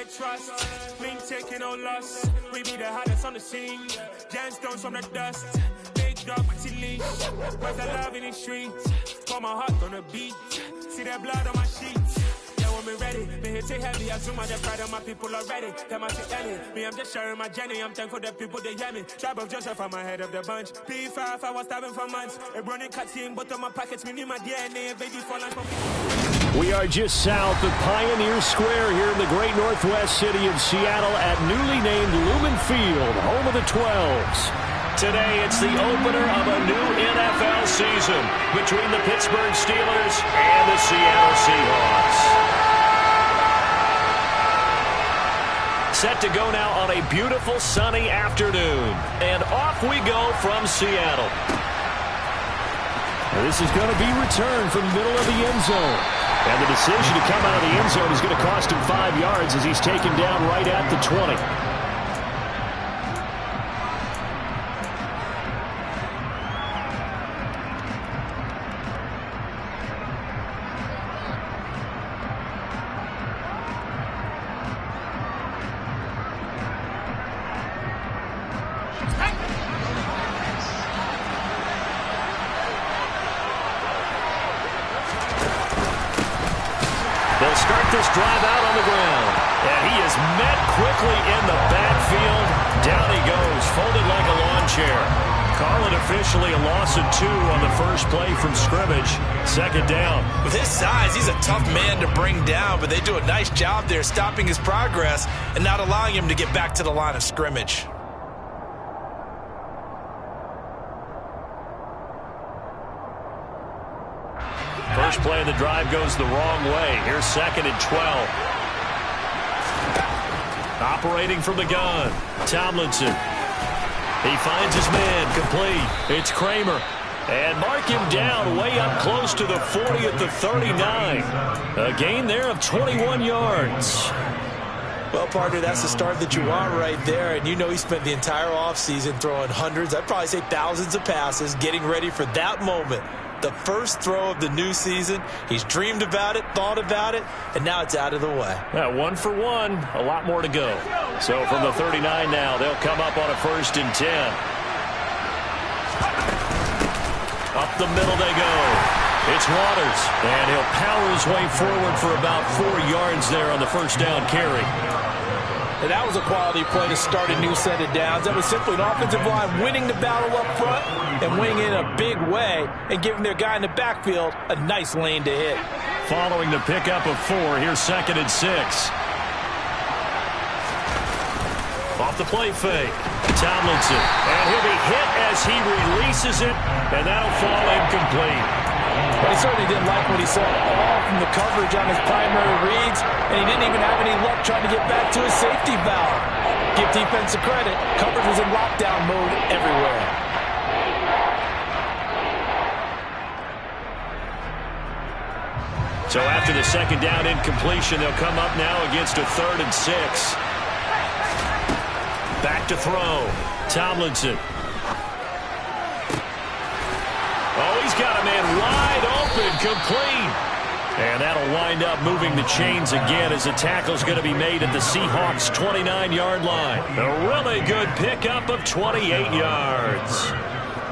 get trust. We ain't taking no loss. We be the hottest on the scene. Gemstones from the dust. Big dog, pretty leash. Where's the love in the streets? Pour my heart on the beat. See that blood on my sheets. Yeah, when me ready, me hit it heavy. I zoom out the pride of my people already. Them I see Ellie. Me, I'm just sharing my journey. I'm thankful the people they hear me. Tribe of Joseph, I'm ahead of the bunch. P5, I was starving for months. A running cutscene, but on my pockets, me need my DNA. Baby, for lunch. We are just south of Pioneer Square here in the great northwest city of Seattle at newly named Lumen Field, home of the 12s. Today, it's the opener of a new NFL season between the Pittsburgh Steelers and the Seattle Seahawks. Set to go now on a beautiful sunny afternoon. And off we go from Seattle. This is going to be returned from the middle of the end zone. And the decision to come out of the end zone is going to cost him 5 yards as he's taken down right at the 20. They'll start this drive out on the ground. And he is met quickly in the backfield. Down he goes, folded like a lawn chair. Call it officially a loss of 2 on the first play from scrimmage. Second down. With his size, he's a tough man to bring down, but they do a nice job there stopping his progress and not allowing him to get back to the line of scrimmage. First play of the drive goes the wrong way. Here's 2nd and 12. Operating from the gun, Tomlinson. He finds his man, complete. It's Kramer. And mark him down way up close to the 40 at the 39. A gain there of 21 yards. Well, partner, that's the start that you want right there. And you know he spent the entire offseason throwing hundreds, I'd probably say thousands of passes, getting ready for that moment. The first throw of the new season. He's dreamed about it, thought about it, and now it's out of the way. Yeah, 1 for 1. A lot more to go. So from the 39 now, they'll come up on a 1st and 10. Up the middle they go. It's Waters, and he'll power his way forward for about 4 yards there on the first down carry. And that was a quality play to start a new set of downs. That was simply an offensive line winning the battle up front and winning in a big way and giving their guy in the backfield a nice lane to hit. Following the pickup of 4, here's 2nd and 6. Off the play fake, Tomlinson. And he'll be hit as he releases it, and that'll fall incomplete. But he certainly didn't like what he saw all from the coverage on his primary reads, and he didn't even have any luck trying to get back to his safety valve. Give defense a credit. Coverage was in lockdown mode everywhere. So after the second down incompletion, they'll come up now against a 3rd and 6. Back to throw. Tomlinson. Oh, he's got a man wide open, complete. And that'll wind up moving the chains again as the tackle's going to be made at the Seahawks' 29-yard line. A really good pickup of 28 yards.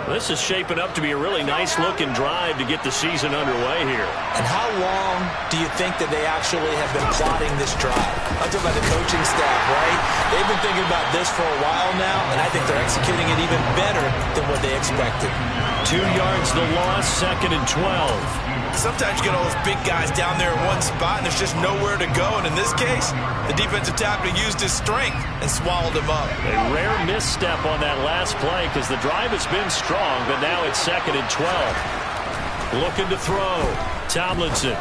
This is shaping up to be a really nice-looking drive to get the season underway here. And how long do you think that they actually have been plotting this drive? I'm talking about the coaching staff, right? They've been thinking about this for a while now, and I think they're executing it even better than what they expected. 2 yards the loss, 2nd and 12. Sometimes you get all those big guys down there in one spot, and there's just nowhere to go. And in this case, the defensive tackle used his strength and swallowed him up. A rare misstep on that last play because the drive has been strong, but now it's 2nd and 12. Looking to throw. Tomlinson.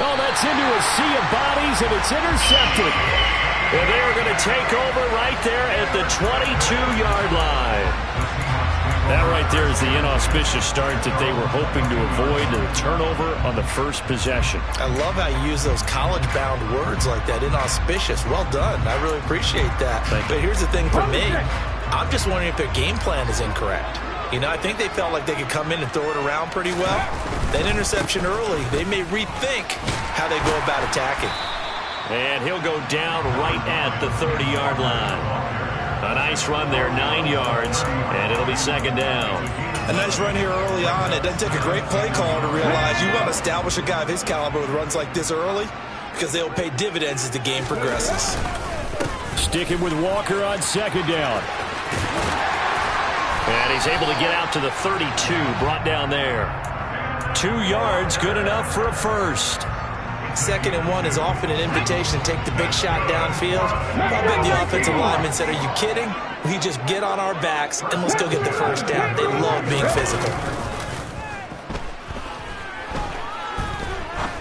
Oh, that's into a sea of bodies, and it's intercepted. And they're going to take over right there at the 22-yard line. That right there is the inauspicious start that they were hoping to avoid, the turnover on the first possession. I love how you use those college-bound words like that, inauspicious. Well done. I really appreciate that. But here's the thing for me. I'm just wondering if their game plan is incorrect. You know, I think they felt like they could come in and throw it around pretty well. That interception early, they may rethink how they go about attacking. And he'll go down right at the 30-yard line. A nice run there, 9 yards, and it'll be second down. A nice run here early on. It doesn't take a great play caller to realize you want to establish a guy of his caliber with runs like this early because they'll pay dividends as the game progresses. Sticking with Walker on second down. And he's able to get out to the 32, brought down there. 2 yards, good enough for a first. 2nd and 1 is often an invitation to take the big shot downfield. I bet the offensive lineman said, are you kidding? We just get on our backs and let's go get the first down. They love being physical.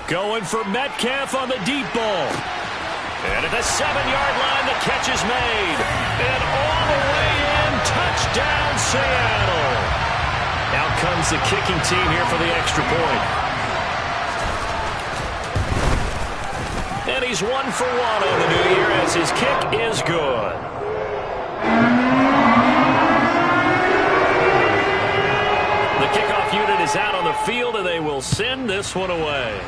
Going for Metcalf on the deep ball. And at the 7-yard line, the catch is made. And all the way in, touchdown Seattle. Out comes the kicking team here for the extra point. And he's 1 for 1 on the new year as his kick is good. The kickoff unit is out on the field, and they will send this one away.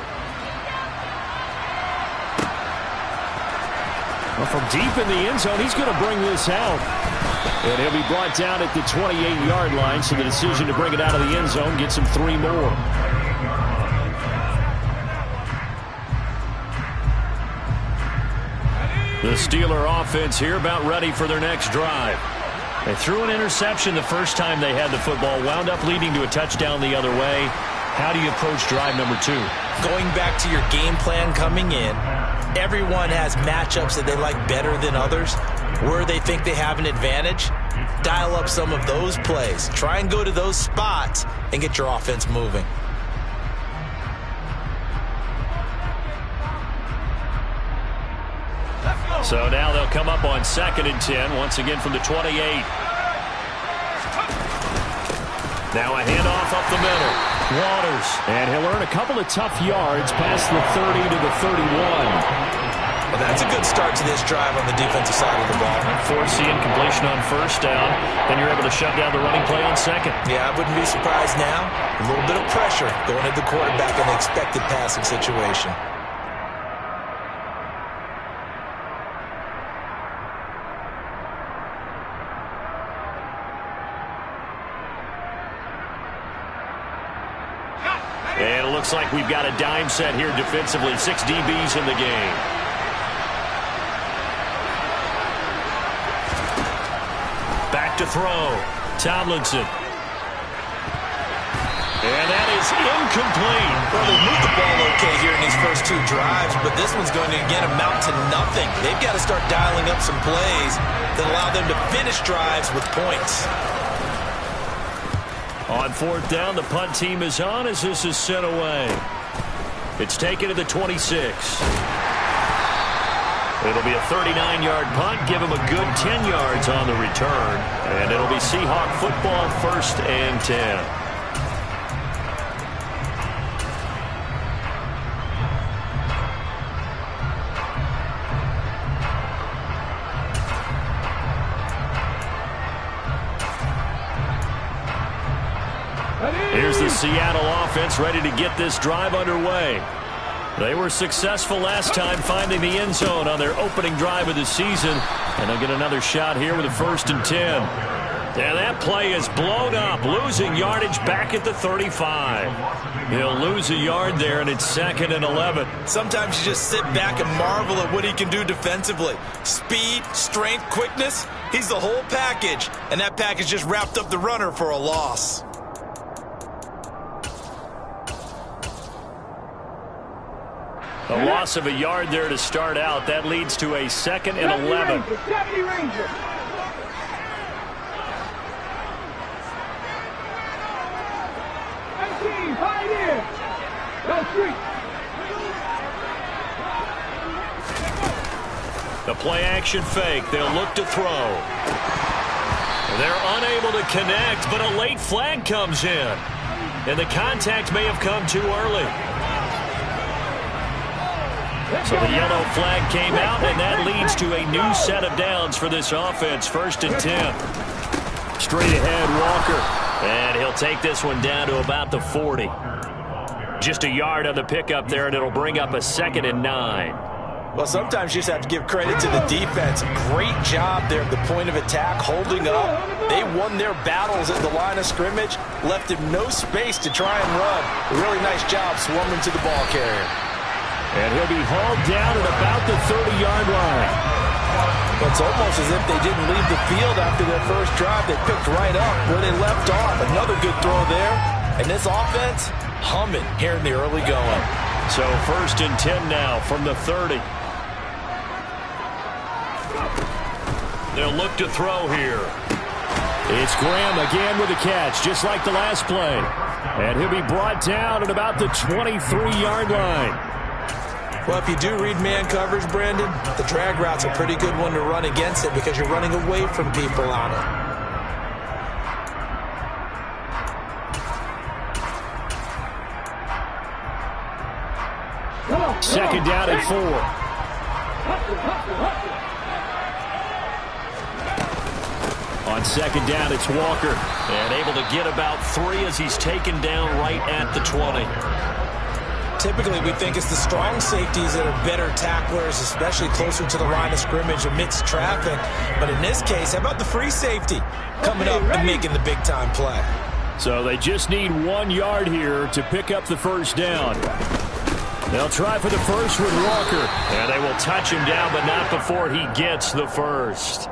Well, from deep in the end zone, he's going to bring this out. And he'll be brought down at the 28-yard line, so the decision to bring it out of the end zone gets him 3 more. The Steeler offense here about ready for their next drive. They threw an interception the first time they had the football, wound up leading to a touchdown the other way. How do you approach drive number 2? Going back to your game plan coming in, everyone has matchups that they like better than others. Where they think they have an advantage, dial up some of those plays. Try and go to those spots and get your offense moving. So now they'll come up on 2nd and 10, once again from the 28. Now a handoff up the middle. Waters. And he'll earn a couple of tough yards past the 30 to the 31. Well, that's a good start to this drive on the defensive side of the ball. Force the incompletion on first down. Then you're able to shut down the running play on 2nd. Yeah, I wouldn't be surprised now. A little bit of pressure going at the quarterback in the expected passing situation. And it looks like we've got a dime set here defensively. 6 DBs in the game. Back to throw. Tomlinson. And that is incomplete. Well, they moved the ball okay here in these first 2 drives, but this one's going to, again, amount to nothing. They've got to start dialing up some plays that allow them to finish drives with points. On 4th down, the punt team is on as this is sent away. It's taken to the 26. It'll be a 39-yard punt, give him a good 10 yards on the return. And it'll be Seahawk football, 1st and 10. Here's the Seattle offense ready to get this drive underway. They were successful last time finding the end zone on their opening drive of the season. And they'll get another shot here with a 1st and 10. And that play is blown up, losing yardage back at the 35. He'll lose a yard there, and it's 2nd and 11. Sometimes you just sit back and marvel at what he can do defensively. Speed, strength, quickness, he's the whole package. And that package just wrapped up the runner for a loss. A loss of a yard there to start out. That leads to a 2nd and 11. Deputy Ranger. The play action fake. They'll look to throw. They're unable to connect, but a late flag comes in. And the contact may have come too early. So the yellow flag came out, and that leads to a new set of downs for this offense. 1st and 10. Straight ahead, Walker. And he'll take this one down to about the 40. Just a yard on the pickup there, and it'll bring up a 2nd and 9. Well, sometimes you just have to give credit to the defense. Great job there at the point of attack, holding up. They won their battles at the line of scrimmage, left him no space to try and run. A really nice job swarming to the ball carrier. And he'll be hauled down at about the 30-yard line. It's almost as if they didn't leave the field after their first drive. They picked right up where they left off. Another good throw there. And this offense, humming here in the early going. So 1st and 10 now from the 30. They'll look to throw here. It's Graham again with a catch, just like the last play. And he'll be brought down at about the 23-yard line. Well, if you do read man coverage, Brandon, the drag route's a pretty good one to run against it because you're running away from people on it. 2nd down and 4. On 2nd down, it's Walker. And able to get about 3 as he's taken down right at the 20. Typically, we think it's the strong safeties that are better tacklers, especially closer to the line of scrimmage amidst traffic. But in this case, how about the free safety coming up and making the big-time play? So they just need 1 yard here to pick up the first down. They'll try for the first with Walker. And they will touch him down, but not before he gets the first.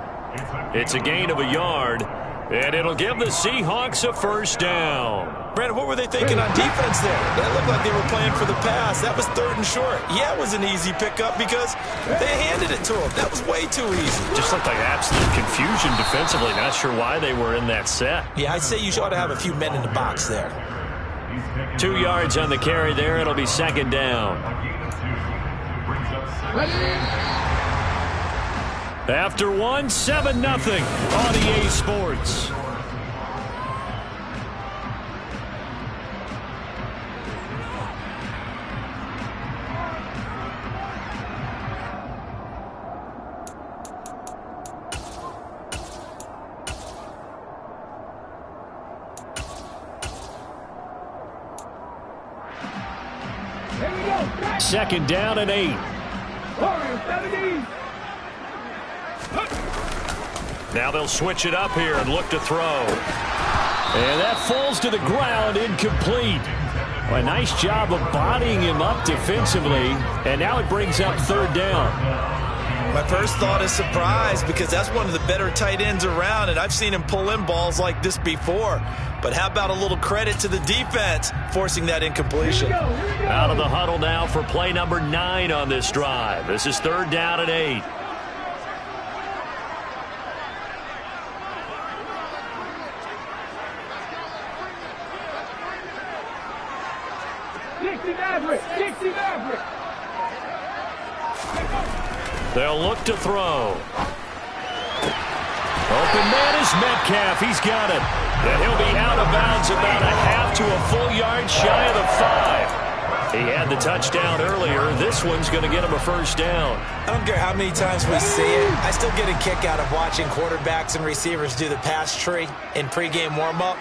It's a gain of 1 yard, and it'll give the Seahawks a first down. Brandon, what were they thinking on defense there? That looked like they were playing for the pass. That was 3rd and short. Yeah, it was an easy pickup because they handed it to him. That was way too easy. Just looked like absolute confusion defensively. Not sure why they were in that set. Yeah, I'd say you ought to have a few men in the box there. 2 yards on the carry there. It'll be 2nd down. After 1, 7-0 on EA Sports. Second down and 8. Now they'll switch it up here and look to throw. And that falls to the ground, incomplete. Well, a nice job of bodying him up defensively. And now it brings up 3rd down. My first thought is surprise because that's one of the better tight ends around, and I've seen him pull in balls like this before. But how about a little credit to the defense forcing that incompletion? Out of the huddle now for play number 9 on this drive. This is 3rd down and 8. They'll look to throw. Open man is Metcalf. He's got it. And he'll be out of bounds about a half to a full yard shy of the 5. He had the touchdown earlier. This one's going to get him a first down. I don't care how many times we see it. I still get a kick out of watching quarterbacks and receivers do the pass tree in pregame warm-up.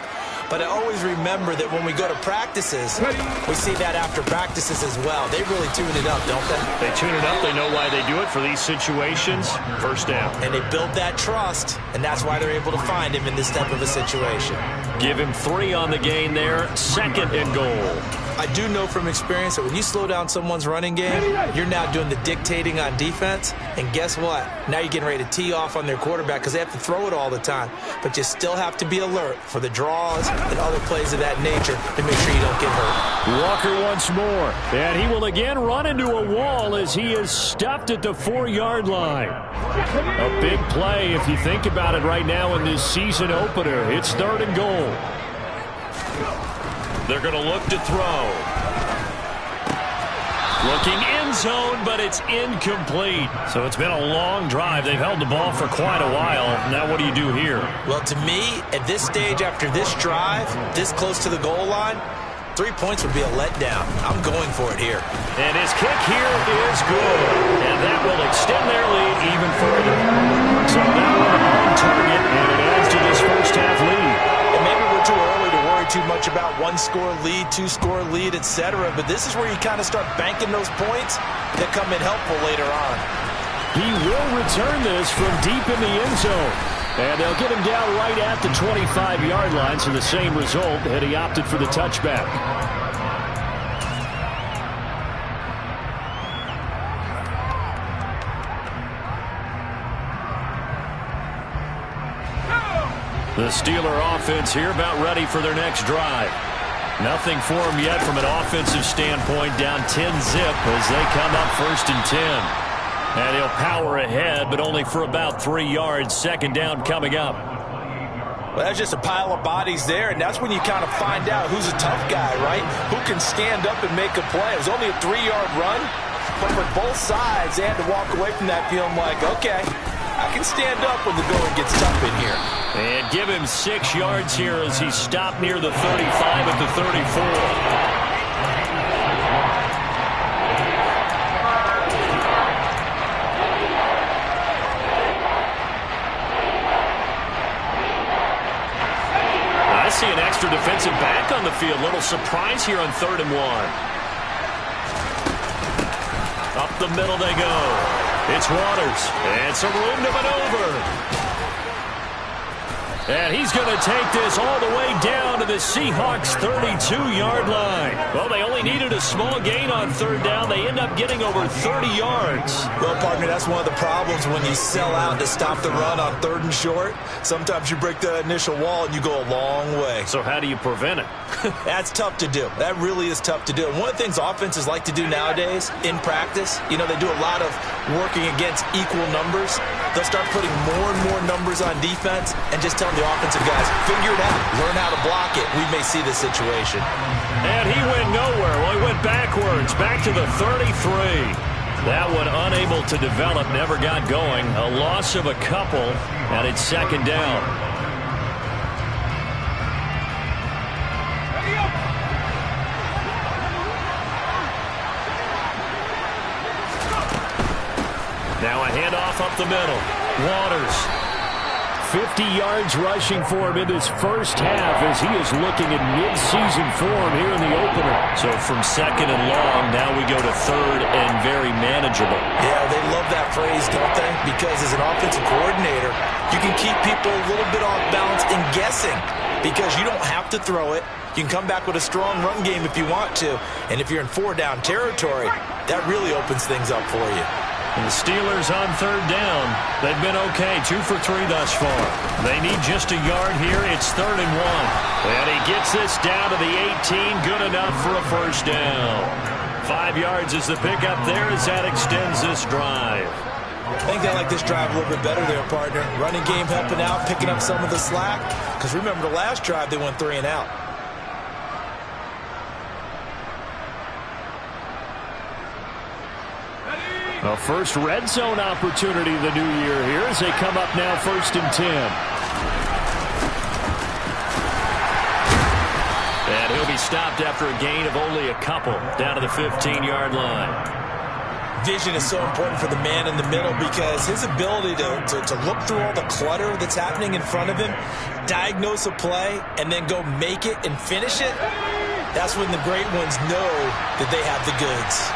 But I always remember that when we go to practices, we see that after practices as well. They really tune it up, don't they? They tune it up. They know why they do it for these situations. First down. And they build that trust, and that's why they're able to find him in this type of a situation. Give him 3 on the gain there. 2nd and goal. I do know from experience that when you slow down someone's running game, you're now doing the dictating on defense. And guess what? Now you're getting ready to tee off on their quarterback because they have to throw it all the time. But you still have to be alert for the draws and other plays of that nature to make sure you don't get hurt. Walker once more. And he will again run into a wall as he is stuffed at the 4-yard line. A big play if you think about it right now in this season opener. It's 3rd and goal. They're going to look to throw. Looking end zone, but it's incomplete. So it's been a long drive. They've held the ball for quite a while. Now what do you do here? Well, to me, at this stage after this drive, this close to the goal line, 3 points would be a letdown. I'm going for it here. And his kick here is good. And that will extend their lead even further. So now on target, and it adds to this first half lead. And maybe we're too early to worry worry too much about one-score lead, two-score lead, etc. But this is where you kind of start banking those points that come in helpful later on. He will return this from deep in the end zone. And they'll get him down right at the 25-yard line, so the same result had he opted for the touchback. The Steeler offense here about ready for their next drive. Nothing for them yet from an offensive standpoint, down 10-zip as they come up 1st and 10. And he'll power ahead, but only for about 3 yards. 2nd down coming up. Well, that's just a pile of bodies there, and that's when you kind of find out who's a tough guy, right? Who can stand up and make a play. It was only a 3-yard run, but for both sides, they had to walk away from that feeling like, okay, I can stand up when the going gets tough in here. And give him 6 yards here as he stopped near the 35 at the 34. I see an extra defensive back on the field. Little surprise here on 3rd and 1. Up the middle they go. It's Waters. And some room to maneuver. And he's going to take this all the way down to the Seahawks' 32-yard line. Well, they only needed a small gain on 3rd down. They end up getting over 30 yards. Well, partner, that's one of the problems when you sell out to stop the run on 3rd and short. Sometimes you break that initial wall and you go a long way. So how do you prevent it? That's tough to do. That really is tough to do. And one of the things offenses like to do nowadays in practice, you know, they do a lot of working against equal numbers. They'll start putting more and more numbers on defense and just telling the offensive guys, figure it out, learn how to block it. We may see this situation. And he went nowhere. Well, he went backwards, back to the 33. That one unable to develop, never got going. A loss of a couple, and it's 2nd down. Now a handoff up the middle. Waters. 50 yards rushing for him in this first half as he is looking in mid-season form here in the opener. So from 2nd and long, now we go to 3rd and very manageable. Yeah, they love that phrase, don't they? Because as an offensive coordinator, you can keep people a little bit off balance and guessing because you don't have to throw it. You can come back with a strong run game if you want to. And if you're in 4-down territory, that really opens things up for you. And the Steelers on 3rd down. They've been okay, 2 for 3 thus far. They need just a yard here. It's 3rd and 1. And he gets this down to the 18. Good enough for a 1st down. 5 yards is the pickup there as that extends this drive. I think they like this drive a little bit better there, partner. Running game helping out, picking up some of the slack. Because remember, the last drive they went 3 and out. A first red zone opportunity the new year here as they come up now 1st and 10. And he'll be stopped after a gain of only a couple down to the 15-yard line. Vision is so important for the man in the middle because his ability to look through all the clutter that's happening in front of him, diagnose a play, and then go make it and finish it, that's when the great ones know that they have the goods.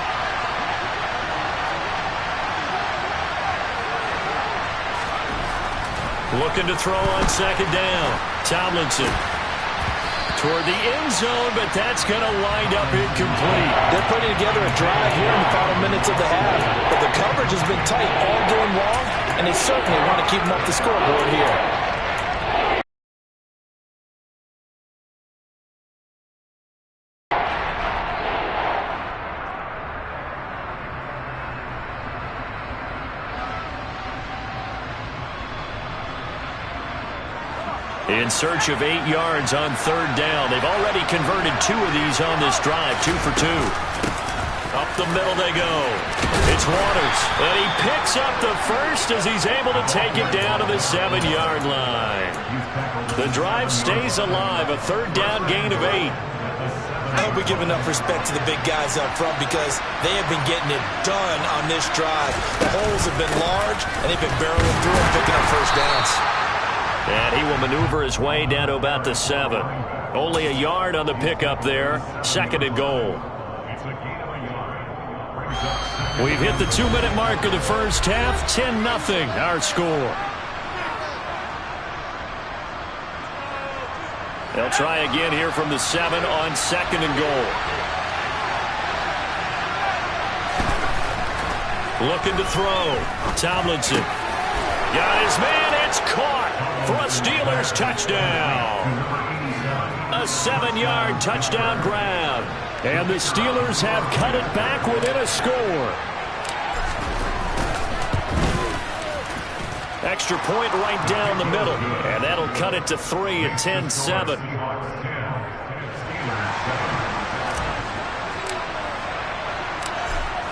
Looking to throw on 2nd down. Tomlinson toward the end zone, but that's going to wind up incomplete. They're putting together a drive here in the final minutes of the half, but the coverage has been tight all game long, and they certainly want to keep them off the scoreboard here. In search of 8 yards on 3rd down. They've already converted 2 of these on this drive, 2 for 2. Up the middle they go. It's Waters, and he picks up the first as he's able to take it down to the 7-yard line. The drive stays alive, a 3rd down gain of 8. I hope we give enough respect to the big guys up front because they have been getting it done on this drive. The holes have been large, and they've been barreling through and picking up 1st downs. And he will maneuver his way down to about the 7. Only a yard on the pickup there. 2nd and goal. We've hit the 2-minute mark of the first half. 10-0 our score. They'll try again here from the 7 on 2nd and goal. Looking to throw. Tomlinson. Got his man. It's caught for a Steelers touchdown. A 7-yard touchdown grab. And the Steelers have cut it back within a score. Extra point right down the middle. And that'll cut it to 3 at 10-7.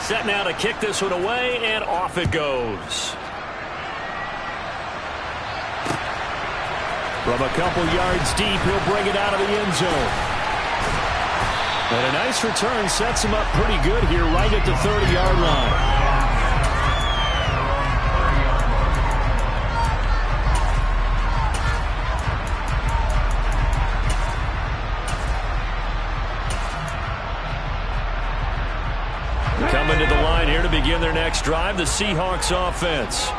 Set now to kick this one away, and off it goes. From a couple yards deep, he'll bring it out of the end zone. And a nice return sets him up pretty good here right at the 30-yard line. Coming to the line here to begin their next drive, the Seahawks offense.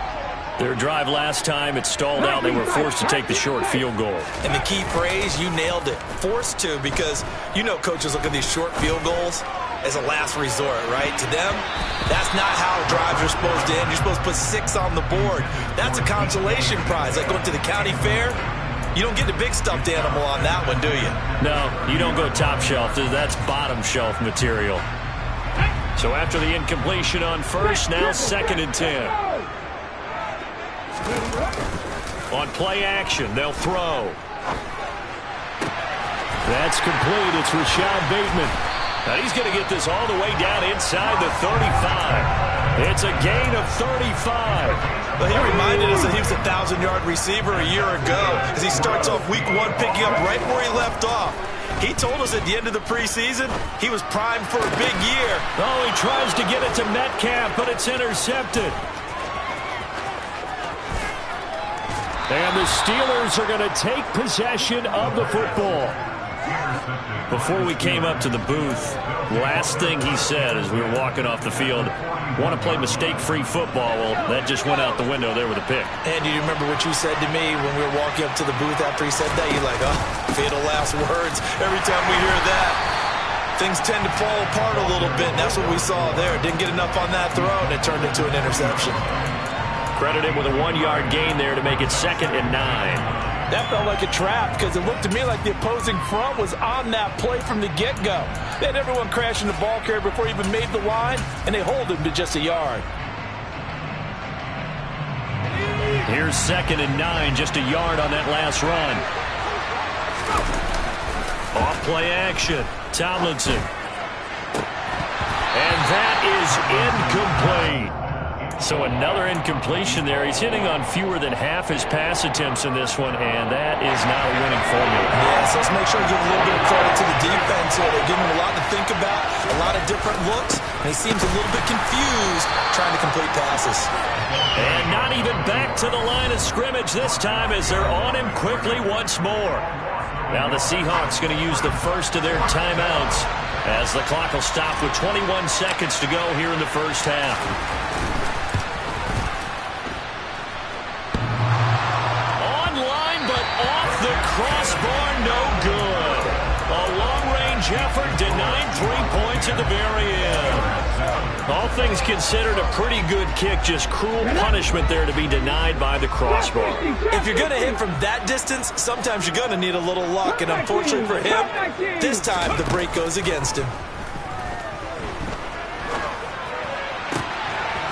Their drive last time, it stalled out. They were forced to take the short field goal. And the key phrase, you nailed it. Forced to, because you know coaches look at these short field goals as a last resort, right? To them, that's not how drives are supposed to end. You're supposed to put 6 on the board. That's a consolation prize. Like going to the county fair, you don't get the big stuffed animal on that one, do you? No, you don't go top shelf. That's bottom shelf material. So after the incompletion on first, now 2nd and 10. On play action, they'll throw. That's complete. It's Rashad Bateman. Now he's going to get this all the way down inside the 35. It's a gain of 35. But he reminded us that he was a 1,000-yard receiver a year ago as he starts off week 1 picking up right where he left off. He told us at the end of the preseason he was primed for a big year. Oh, he tries to get it to Metcalf, but it's intercepted. And the Steelers are going to take possession of the football. Before we came up to the booth, last thing he said as we were walking off the field, want to play mistake-free football. Well, that just went out the window there with a pick. And do you remember what you said to me when we were walking up to the booth after he said that? You're like, oh, fatal last words. Every time we hear that, things tend to fall apart a little bit, and that's what we saw there. Didn't get enough on that throw, and it turned into an interception. Credited with a 1-yard gain there to make it 2nd and 9. That felt like a trap because it looked to me like the opposing front was on that play from the get-go. They had everyone crashing the ball carrier before he even made the line, and they hold him to just a yard. Here's 2nd and 9, just a yard on that last run. Off play action, Tomlinson. And that is incomplete. So another incompletion there. He's hitting on fewer than half his pass attempts in this one, and that is not a winning formula. Yes, let's make sure to give a little bit of credit to the defense here. They're giving him a lot to think about, a lot of different looks, and he seems a little bit confused trying to complete passes. And not even back to the line of scrimmage this time as they're on him quickly once more. Now the Seahawks going to use the first of their timeouts as the clock will stop with 21 seconds to go here in the first half. Crossbar, no good. A long-range effort denied 3 points at the very end. All things considered, a pretty good kick. Just cruel punishment there to be denied by the crossbar. If you're going to hit from that distance, sometimes you're going to need a little luck. And unfortunately for him, this time the break goes against him.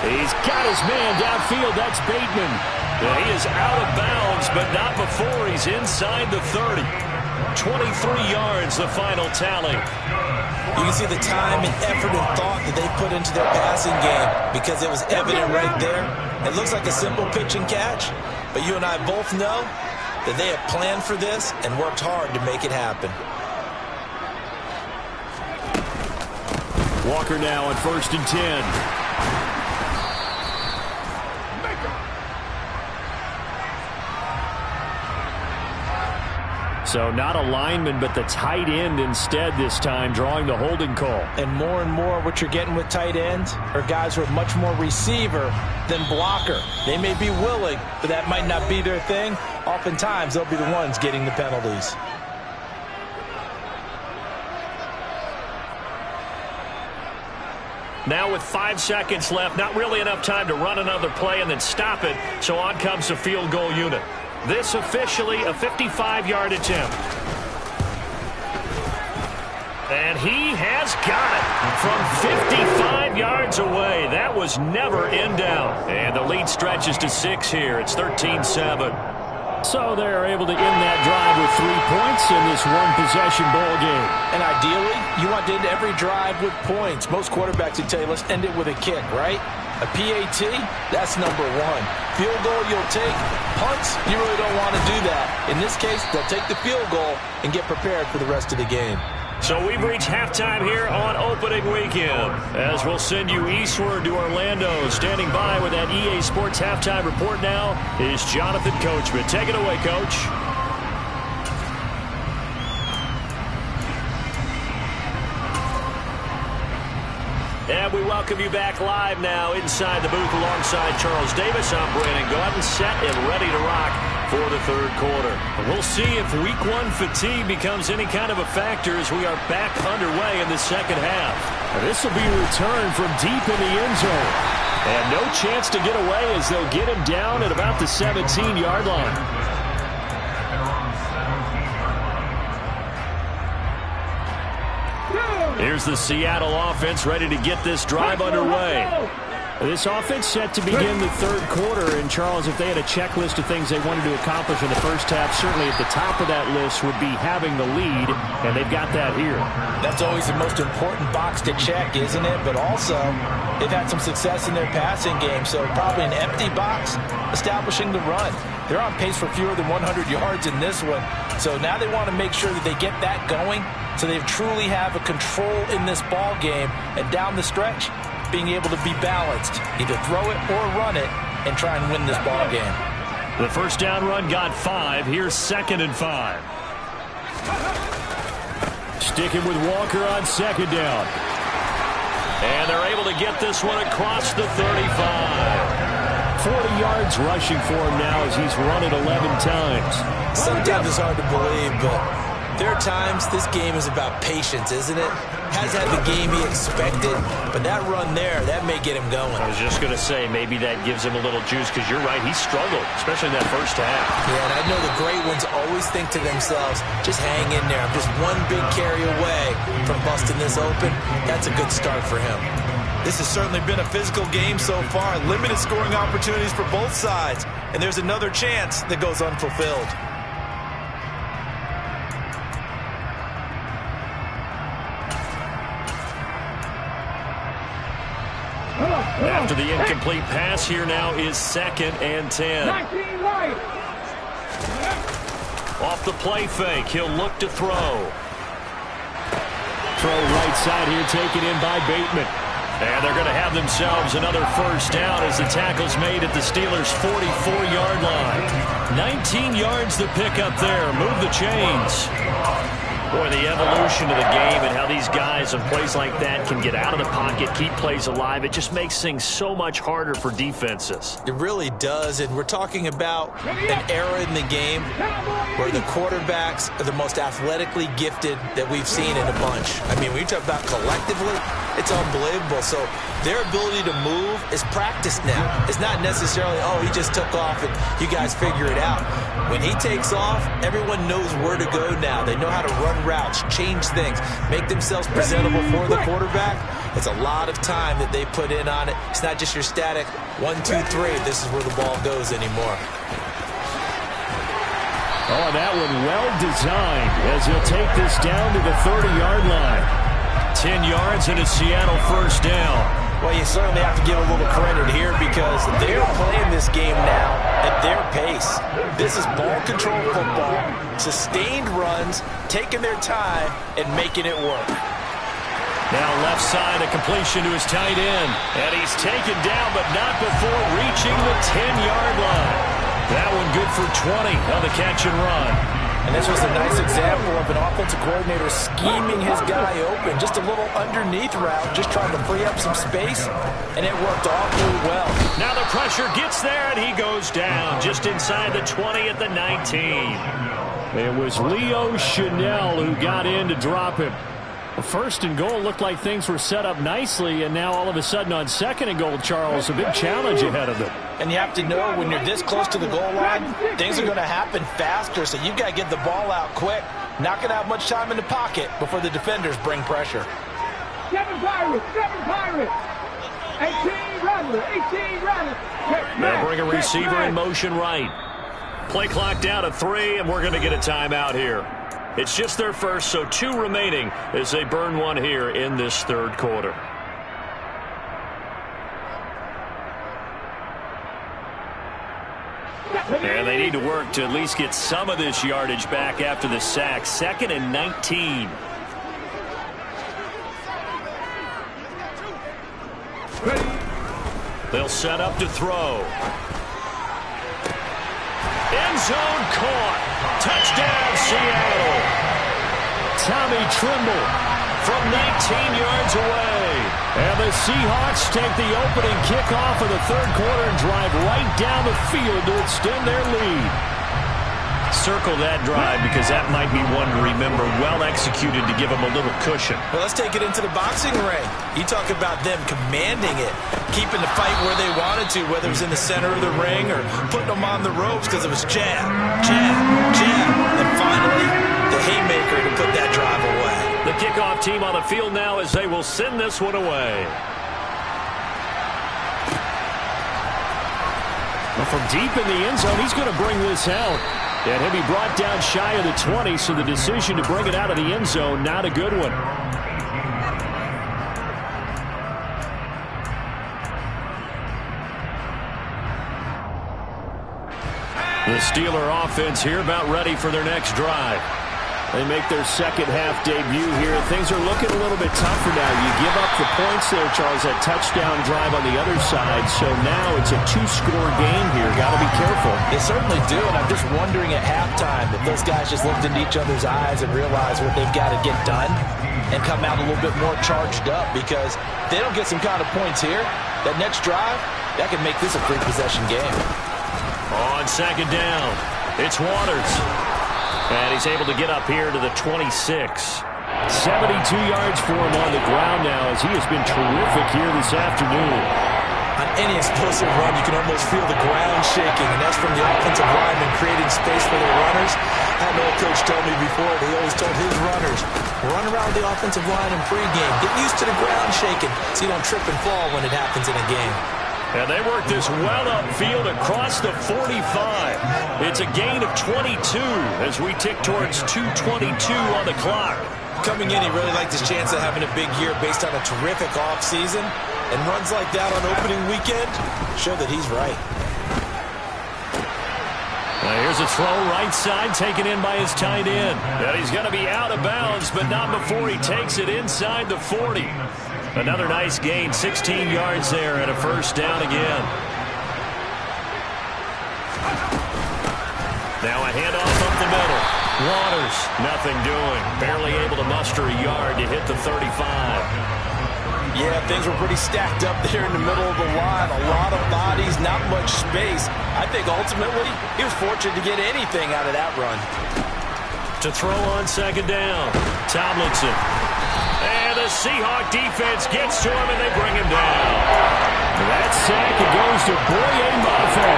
He's got his man downfield. That's Bateman. He is out of bounds, but not before he's inside the 30. 23 yards, the final tally. You can see the time and effort and thought that they put into their passing game because it was evident right there. It looks like a simple pitch and catch, but you and I both know that they have planned for this and worked hard to make it happen. Walker now on 1st and 10. So not a lineman, but the tight end instead this time, drawing the holding call. And more what you're getting with tight ends are guys who are much more receiver than blocker. They may be willing, but that might not be their thing. Oftentimes, they'll be the ones getting the penalties. Now with 5 seconds left, not really enough time to run another play and then stop it, so on comes the field goal unit. This officially a 55-yard attempt. And he has got it from 55 yards away. That was never in doubt. And the lead stretches to 6 here. It's 13-7. So they're able to end that drive with 3 points in this one-possession ball game. And ideally, you want to end every drive with points. Most quarterbacks would tell you, let's end it with a kick, right? A PAT, that's number 1. Field goal you'll take. Punts, you really don't want to do that. In this case, they'll take the field goal and get prepared for the rest of the game. So we've reached halftime here on opening weekend, as we'll send you eastward to Orlando. Standing by with that EA Sports halftime report now is Jonathan Coachman. Take it away, Coach. And we welcome you back live now inside the booth alongside Charles Davis. I'm Brandon Gaudin, set and ready to rock for the third quarter. We'll see if week 1 fatigue becomes any kind of a factor as we are back underway in the second half. This will be a return from deep in the end zone. And no chance to get away as they'll get him down at about the 17-yard line. Here's the Seattle offense ready to get this drive underway. This offense set to begin the third quarter. And, Charles, if they had a checklist of things they wanted to accomplish in the first half, certainly at the top of that list would be having the lead, and they've got that here. That's always the most important box to check, isn't it? But also, they've had some success in their passing game, so probably an empty box establishing the run. They're on pace for fewer than 100 yards in this one, so now they want to make sure that they get that going so they truly have a control in this ball game, and down the stretch, being able to be balanced, either throw it or run it, and try and win this ball game. The first down run got 5. Here's 2nd and 5. Sticking with Walker on 2nd down. And they're able to get this one across the 35. 40 yards rushing for him now as he's run it 11 times. Sometimes it's hard to believe, but there are times this game is about patience, isn't it? Has had the game he expected, but that run there, that may get him going. I was just going to say, maybe that gives him a little juice, because you're right, he struggled, especially in that first half. Yeah, and I know the great ones always think to themselves, just hang in there. I'm just one big carry away from busting this open. That's a good start for him. This has certainly been a physical game so far. Limited scoring opportunities for both sides, and there's another chance that goes unfulfilled. After the incomplete pass, here now is 2nd and 10. Off the play fake, he'll look to throw. Throw right side here, taken in by Bateman. And they're going to have themselves another first down as the tackle's made at the Steelers' 44-yard line. 19 yards to pick up there. Move the chains. Boy, the evolution of the game and how these guys in plays like that can get out of the pocket, keep plays alive, it just makes things so much harder for defenses. It really does, and we're talking about an era in the game where the quarterbacks are the most athletically gifted that we've seen in a bunch. I mean, when you talk about collectively, it's unbelievable. So their ability to move is practiced now. It's not necessarily, oh, he just took off and you guys figure it out. When he takes off, everyone knows where to go now. They know how to run routes, change things, make themselves presentable for the quarterback. It's a lot of time that they put in on it. It's not just your static 1, 2, 3. This is where the ball goes anymore. Oh, that one well designed as he'll take this down to the 30-yard line. 10 yards and a Seattle first down. Well, you certainly have to give a little credit here because they're playing this game now at their pace. This is ball control football, sustained runs, taking their time, and making it work. Now left side, a completion to his tight end. And he's taken down, but not before reaching the 10-yard line. That one good for 20 on the catch and run. And this was a nice example of an offensive coordinator scheming his guy open. Just a little underneath route, just trying to free up some space, and it worked awfully well. Now the pressure gets there, and he goes down just inside the 20 at the 19. It was Leo Chanel who got in to drop him. First and goal looked like things were set up nicely, and now all of a sudden on second and goal, Charles, a big challenge ahead of them. And you have to know when you're this close to the goal line, things are going to happen faster, so you've got to get the ball out quick. Not going to have much time in the pocket before the defenders bring pressure. 7 Pirates, 18 Rattlers, 18 Rattlers. They'll bring a receiver in motion right. Play clock down to 3, and we're going to get a timeout here. It's just their first, so 2 remaining as they burn one here in this third quarter. And they need to work to at least get some of this yardage back after the sack. 2nd and 19. They'll set up to throw. End zone caught. Touchdown, Seattle. Tommy Trimble from 19 yards away. And the Seahawks take the opening kickoff of the third quarter and drive right down the field to extend their lead. Circle that drive because that might be one to remember. Well executed to give them a little cushion. Well, let's take it into the boxing ring. You talk about them commanding it, keeping the fight where they wanted to, whether it was in the center of the ring or putting them on the ropes because it was jab, jab, jab. And finally, the haymaker to put that drive away. The kickoff team on the field now as they will send this one away. Well, from deep in the end zone, he's going to bring this out. And he'll be brought down shy of the 20, so the decision to bring it out of the end zone, not a good one. The Steeler offense here about ready for their next drive. They make their second half debut here. Things are looking a little bit tougher now. You give up the points there, Charles, that touchdown drive on the other side. So now it's a 2-score game here. Got to be careful. They certainly do, and I'm just wondering at halftime if those guys just looked into each other's eyes and realized what they've got to get done and come out a little bit more charged up, because if they don't get some kind of points here, that next drive, that could make this a 3-possession game. On second down, it's Waters. And he's able to get up here to the 26. 72 yards for him on the ground now, as he has been terrific here this afternoon. On any explosive run, you can almost feel the ground shaking, and that's from the offensive lineman creating space for their runners. I know a coach told me before, he always told his runners, run around the offensive line in pregame. Get used to the ground shaking so you don't trip and fall when it happens in a game. And they work this well upfield across the 45. It's a gain of 22 as we tick towards 2:22 on the clock. Coming in, he really liked his chance of having a big year based on a terrific offseason. And runs like that on opening weekend show that he's right. Now here's a throw right side taken in by his tight end. And he's going to be out of bounds, but not before he takes it inside the 40. Another nice gain, 16 yards there, and a first down again. Now a handoff up the middle. Waters, nothing doing. Barely able to muster a yard to hit the 35. Yeah, things were pretty stacked up there in the middle of the line. A lot of bodies, not much space. I think ultimately he was fortunate to get anything out of that run. To throw on second down, Tomlinson. And the Seahawk defense gets to him, and they bring him down. That sack, it goes to Boye Mafe.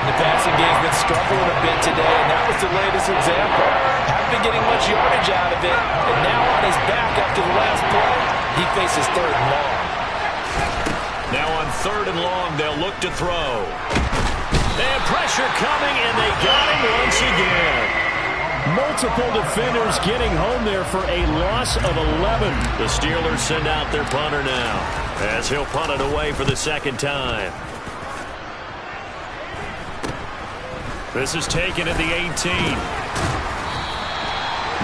The passing game's been struggling a bit today, and that was the latest example. Haven't been getting much yardage out of it, and now on his back after the last play, he faces 3rd and long. Now on 3rd and long, they'll look to throw. And pressure coming, and they got him once again. Multiple defenders getting home there for a loss of 11. The Steelers send out their punter now, as he'll punt it away for the second time. This is taken at the 18.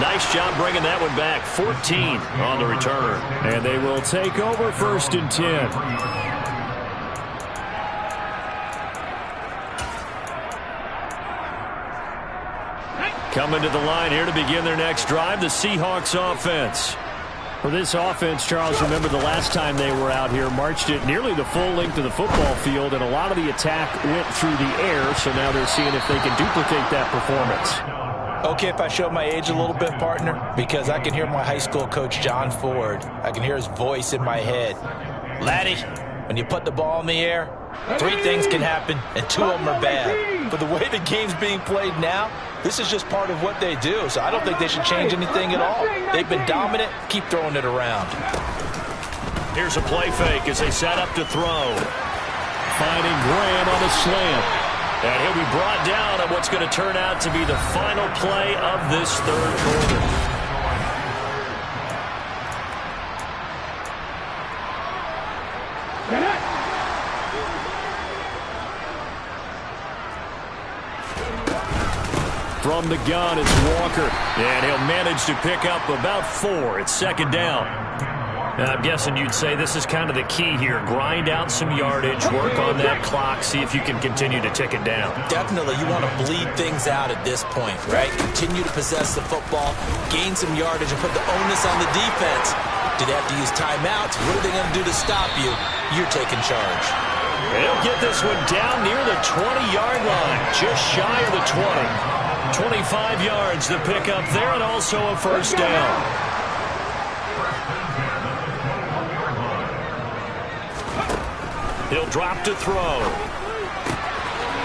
Nice job bringing that one back. 14 on the return. And they will take over 1st and 10. Coming to the line here to begin their next drive, the Seahawks offense. For this offense, Charles, remember the last time they were out here, marched it nearly the full length of the football field, and a lot of the attack went through the air, so now they're seeing if they can duplicate that performance. Okay, if I show my age a little bit, partner, because I can hear my high school coach, John Ford. I can hear his voice in my head. Laddie, when you put the ball in the air, 3 things can happen, and 2 of them are bad. But the way the game's being played now, this is just part of what they do, so I don't think they should change anything at all. They've been dominant. Keep throwing it around. Here's a play fake as they set up to throw. Finding Graham on a slant. And he'll be brought down on what's going to turn out to be the final play of this third quarter. From the gun, it's Walker. And he'll manage to pick up about 4. It's second down. I'm guessing you'd say this is kind of the key here. Grind out some yardage, work on that clock, see if you can continue to tick it down. Definitely, you want to bleed things out at this point, right? Continue to possess the football, gain some yardage, and put the onus on the defense. Do they have to use timeouts? What are they going to do to stop you? You're taking charge. They'll get this one down near the 20-yard line, just shy of the 20. 25 yards to pick up there, and also a first down. He'll drop to throw.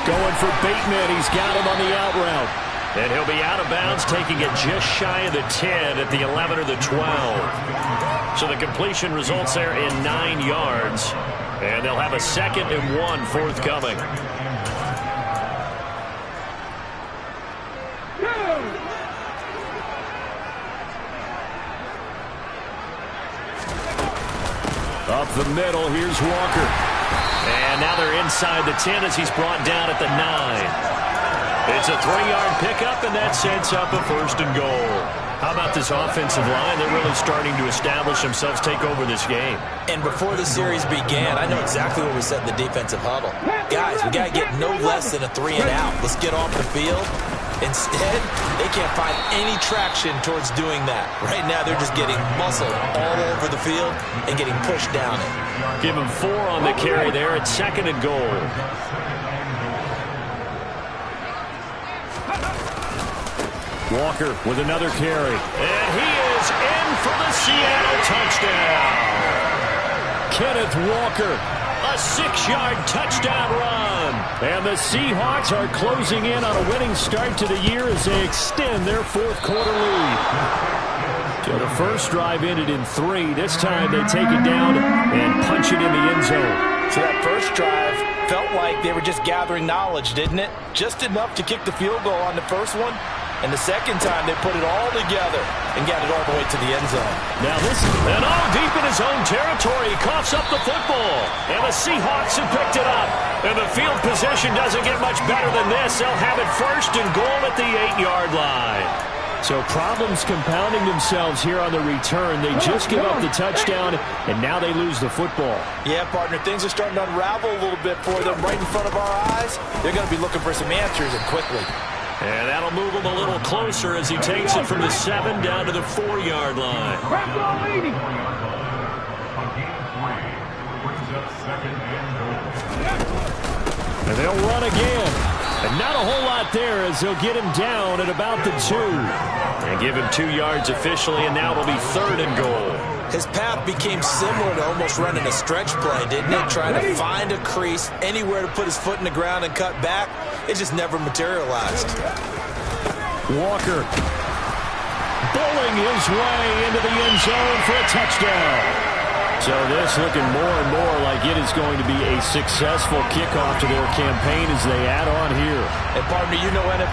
Going for Bateman. He's got him on the out route. And he'll be out of bounds, taking it just shy of the 10 at the 11 or the 12. So the completion results there in 9 yards. And they'll have a 2nd and 1 forthcoming. Up the middle, here's Walker. And now they're inside the 10 as he's brought down at the 9. It's a 3-yard pickup, and that sets up a 1st and goal. How about this offensive line? They're really starting to establish themselves, take over this game. And before the series began, I know exactly what we said in the defensive huddle. Guys, we got to get no less than a 3 and out. Let's get off the field. Instead, they can't find any traction towards doing that. Right now, they're just getting muscled all over the field and getting pushed down it. Give them 4 on the carry there at 2nd and goal. Walker with another carry. And he is in for the Seattle touchdown. Kenneth Walker, a 6-yard touchdown run. And the Seahawks are closing in on a winning start to the year as they extend their 4th quarter lead. So the first drive ended in 3. This time they take it down and punch it in the end zone. So that first drive felt like they were just gathering knowledge, didn't it? Just enough to kick the field goal on the first one. And the second time, they put it all together and got it all the way to the end zone. Now this, and deep in his own territory, he coughs up the football. And the Seahawks have picked it up. And the field position doesn't get much better than this. They'll have it 1st and goal at the 8-yard line. So problems compounding themselves here on the return. They just give up the touchdown, and now they lose the football. Yeah, partner, things are starting to unravel a little bit for them right in front of our eyes. They're going to be looking for some answers, and quickly. And that'll move him a little closer as he takes it from the 7 down to the 4-yard line. And they'll run again. And not a whole lot there as they'll get him down at about the 2. And give him 2 yards officially, and now it'll be 3rd and goal. His path became similar to almost running a stretch play, didn't it? Trying to find a crease, anywhere to put his foot in the ground and cut back. It just never materialized. Walker bowling his way into the end zone for a touchdown. So this looking more and more like it is going to be a successful kickoff to their campaign as they add on here. And partner, you know NFL